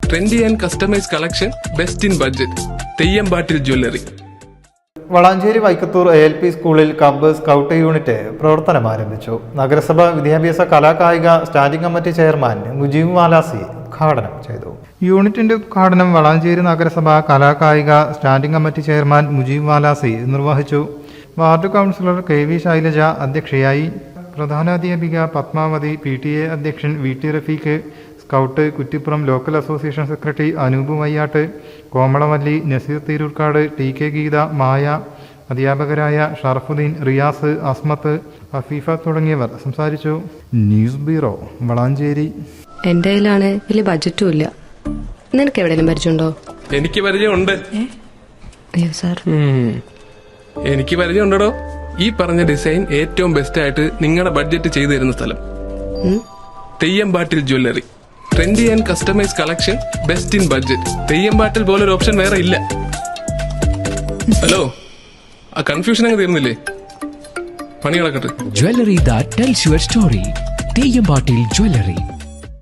Trendy and customise collection, best in budget. തെയ്യമ്പാട്ടിൽ jewellery. Valanchery Vaikkathur ALP സ്കൂളിൽ കബ് scout unit പ്രവർത്തനം ആരംഭിച്ചു. നഗരസഭ വിദ്യാഭ്യാസ കലാകായിക standing committee chairman Mujeeb Valasi ഉദ്ഘാടനം ചെയ്തു. യൂണിറ്റിന്റെ ഉദ്ഘാടനം വളാഞ്ചേരി നഗരസഭ കലാകായിക standing committee chairman Mujeeb Valasi നിർവഹിച്ചു. വാർഡ് കൗൺസിലർ KV ശൈലജ അധ്യക്ഷയായി. പ്രധാനാധ്യാപിക പത്മാവതി, PTA അധ്യക്ഷൻ VT Rafeeq, scout Kuttippuram local association secretary Anoop Vayyatt, Komalavalli, Naseer Thirurkad, TK Geetha, Maya, അധ്യാപകരായ ഷറഫുദ്ദീൻ, റിയാസ്, അസ്മത്ത്, അഫീഫ തുടങ്ങിയവർ സംസാരിച്ചു. News bureau, Valanchery. എന്റെ കയ്യിലാണ് വലിയ ബഡ്ജറ്റും ഇല്ല. നിനക്ക് എവിടെയെങ്കിലും പരിചയമുണ്ടോ? എനിക്ക് പരിചയമുണ്ട്. അയ്യോ സാർ, എനിക്ക് പരിചയമുണ്ടോ. ഈ പറഞ്ഞ ഡിസൈൻ ഏറ്റവും ബെസ്റ്റ് ആയിട്ട് നിങ്ങളുടെ ബഡ്ജറ്റ് ചെയ്തു തരുന്ന സ്ഥലം Theyyampattil jewellery. Trendy and customise collection, best in budget. Theyyampattil പോലൊരു ഓപ്ഷൻ വേറെ ഇല്ല. ഹലോ, ആ കൺഫ്യൂഷൻ അങ്ങ് തീർന്നില്ലേ? പണി നടക്കട്ടെ. Jewelry that tells your story. തെയ്യമ്പാട്ടിൽ jewellery.